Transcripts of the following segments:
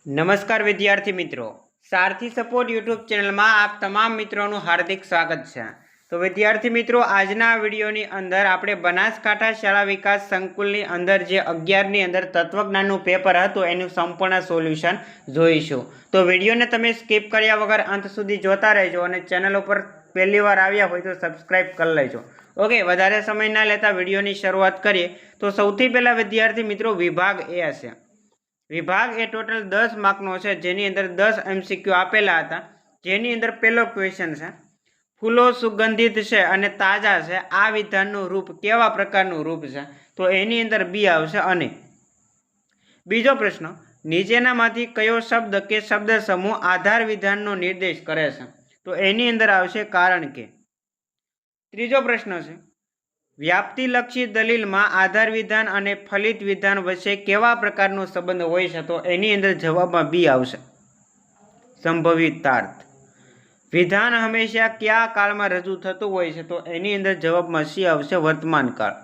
नमस्कार विद्यार्थी मित्रों, सारथी सपोर्ट यूट्यूब चैनल में आप तमाम मित्रों हार्दिक स्वागत है। तो विद्यार्थी मित्रों, आजना विडियोनी अंदर आपणे बनासकांठा शाला विकास संकुलनी अंदर जे 11 अंदर तत्वज्ञाननुं पेपर हतुं एनुं संपूर्ण सोल्यूशन जोईशुं। तो विडियोने तमे स्कीप कर्या वगर अंत सुधी जोता रहेजो अने चेनल पर पहली वार आव्या होय तो सब्सक्राइब कर लेजो। ओके, वधारे समय ना लेता विडियोनी शरूआत करीए। तो सौथी पहला विद्यार्थी मित्रों विभाग ए हशे। विभाग ए टोटल 10 मार्कनो छे, जेनी अंदर 10 एमसीक्यू आपेला हता। जेनी अंदर पहलो क्वेश्चन छे, फूलो सुगंधित छे अने ताजा छे, आ विधाननुं रूप केवा प्रकारनुं रूप छे? तो एनी अंदर बी आवशे। अने बीजो प्रश्न, नीचेनामांथी कयो शब्द के शब्द समूह आधार विधाननो निर्देश करे छे? तो एनी अंदर आवशे कारण के। त्रीजो प्रश्न छे, व्याप्तिलक्षी दलील में आधार विधान और फलित विधान वच्चे केवा प्रकारनो संबंध होय छे? तो एनी अंदर जवाब में बी आवशे, संभवितार्थ। विधान हमेशा क्या काल में रजू थतुं होय छे? तो एनी अंदर जवाब में सी आवशे, वर्तमान काल।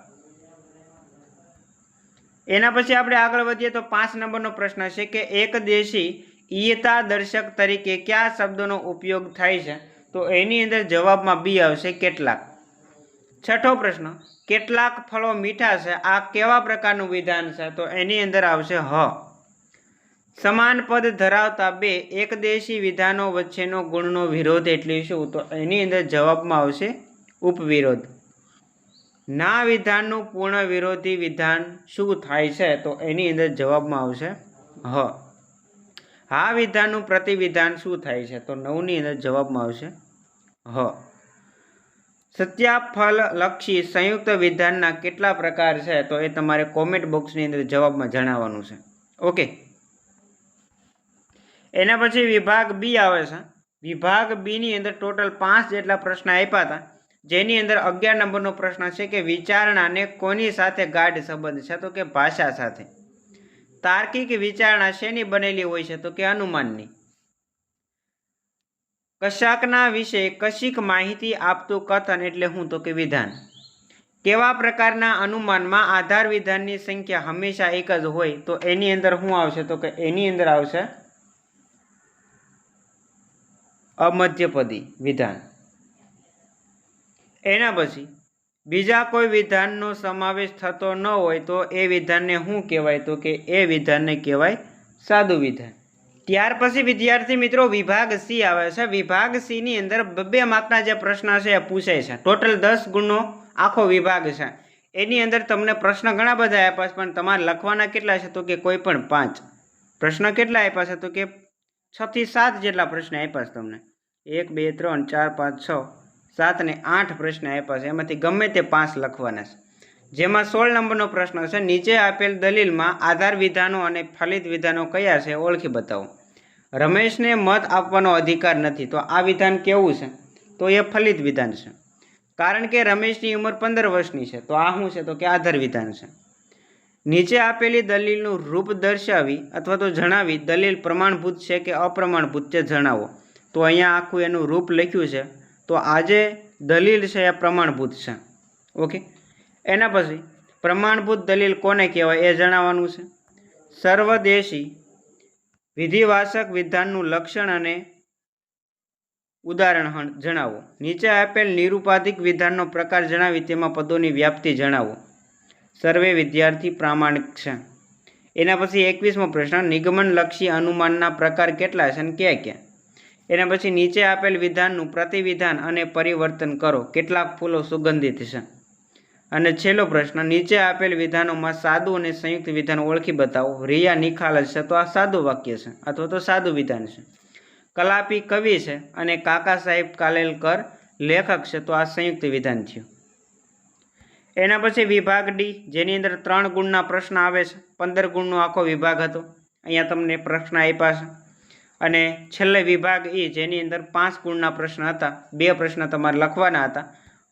एना पछी आपणे आगळ वधीए तो 5 नंबरनो प्रश्न छे कि एकदेशी ईयता दर्शक तरीके क्या शब्दों उपयोग थाय छे? तो एनी अंदर जवाब में बी आवशे, केटलाक। छठो प्रश्न, केटलाक फलो मीठा छे, आ केवा प्रकारनुं विधान छे? तो एनी अंदर आवशे ह। समान पद धरावता बे एकदेशी विधानों वच्चेनो गुणनो विरोध एटले शुं? तो एनी अंदर जवाब में आवशे उपविरोध। ना विधाननुं पूर्ण विरोधी विधान शुं थाय छे? तो एनी अंदर जवाब में आवशे ह। हा विधाननुं प्रतिविधान शुं थाय छे? तो 9 नी अंदर जवाब में आवशे ह। सत्याफल लक्षी संयुक्त विधानना केटला प्रकार है? तो ये तमारे कॉमेंट बॉक्स अंदर जवाब में जणाववानुं छे। ओके, एना पछी विभाग बी आवे छे। विभाग बी नी अंदर टोटल 5 जेटला प्रश्न आप्या हता, जेनी अंदर 11 नंबरनो प्रश्न छे कि विचारणा ने कोनी साथे गाढ संबंध छे? तो के भाषा साथे। तार्किक विचारणा शेनी बनेली होय छे? तो के अनुमाननी। कशाकना विषे कशिक माहिती आपतुं कथन एटले शुं? तो के विधान। केवा प्रकारना अनुमान में आधार विधाननी संख्या हमेशा एक ज होय? तो एनी अंदर शुं आवशे? तो के एनी अंदर आवशे अमध्यपदी विधान। एना पछी बीजा कोई विधाननो समावेश थतो न होय तो ए विधानने शुं कहेवाय? तो के ए विधानने कहेवाय सादुं विधान। त्यार पछी विद्यार्थी मित्रों विभाग सी आवे छे। विभाग सी नी अंदर 2 मार्कना जे प्रश्न छे पूछाय छे। टोटल 10 गुणनो आखो विभाग छे। एनी अंदर तमने प्रश्न घणा बधा आप्या छे, पण तमारे लखवाना केटला छे? तो के कोई पण 5 प्रश्न। केटला आप्या छे? तो के 6 થી 7 जेटला प्रश्न आप्या छे तमने। 1 2 3 4 5 6 7 ने 8 प्रश्न आप्या छे, एमांथी गमे ते 5 लखवाना छे। जेमां 16 नंबरनो प्रश्न छे, नीचे आपेल दलील में आधार विधानों और फलित विधानों कया छे? ओळखी बतावो। रमेश ने मत आपवानो अधिकार नथी, तो आ विधान केवुं छे? तो ये फलित विधान छे, कारण के रमेशनी उमर 15 वर्षनी छे। तो आ शुं छे? तो के आधार विधान छे। नीचे आपेली दलीलनुं रूप दर्शावी अथवा तो जणावी दलील प्रमाणभूत छे के अप्रमाणभूत छे जणावो। तो अहींया आखुं एनुं रूप लख्युं छे। तो आजे दलील छे ए प्रमाणभूत छे। ओके, एना पछी प्रमाणभूत दलील कोने कहेवाय ए जणाववानुं छे। सर्वदेशी विधिवाचक विधाननुं लक्षण अने उदाहरण जणावो। नीचे आपेल निरूपाधिक विधाननो प्रकार जणावी तेमां पदोनी व्याप्ति जणावो। सर्वे विद्यार्थी प्रामाणिक छे। एना पछी 21मो प्रश्न, निगमनलक्षी अनुमानना प्रकार केटला छे अने क्या क्या? एना पछी नीचे आपेल विधाननुं प्रतिविधान अने परिवर्तन करो। केटलाक फूलो सुगंधित छे? अने छेल्लो प्रश्न, नीचे आपेल विधानों में सादुं अने संयुक्त विधान ओळखी बतावो। रिया निखालस छे, तो आ सादुं वाक्य छे अथवा तो सादुं विधान छे। कलापी कवि छे अने काका साहेब कालेलकर लेखक छे, तो आ संयुक्त विधान थयुं। एना पछी विभाग डी, जेनी अंदर 3 गुणना प्रश्न आवे छे। 15 गुणनो आखो विभाग हतो। अहींया तमने प्रश्न आप्या छे। अने छेल्ले विभाग ई, जेनी अंदर 5 गुणना प्रश्न हता। 2 प्रश्न तमारे लखवाना हता।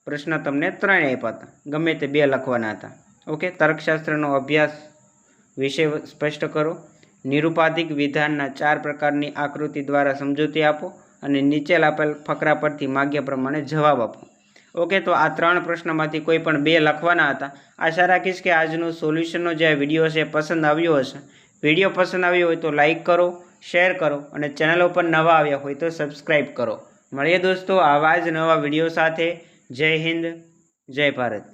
प्रश्न तमने 3 आप्या हता, गमे ते 2 लखवाना हता। ओके, तर्कशास्त्रनो अभ्यास विषय स्पष्ट करो। निरूपाधिक विधानना 4 प्रकारनी आकृति द्वारा समजूती आपो अने नीचे आपेल फकरा परथी माग्या प्रमाणे जवाब आपो। ओके, तो आ 3 प्रश्नमांथी कोई पण 2 लखवाना हता। आशा राखीश के आजनो सोल्यूशननो जे विडियो छे पसंद आव्यो हशे। विडियो पसंद आव्यो होय तो लाइक करो, શેર કરો અને ચેનલ ઉપર નવા આવ્યા હોય તો સબસ્ક્રાઈબ કરો. મળીએ દોસ્તો આવા જ નવા વિડીયો સાથે. જય હિન્દ, જય ભારત.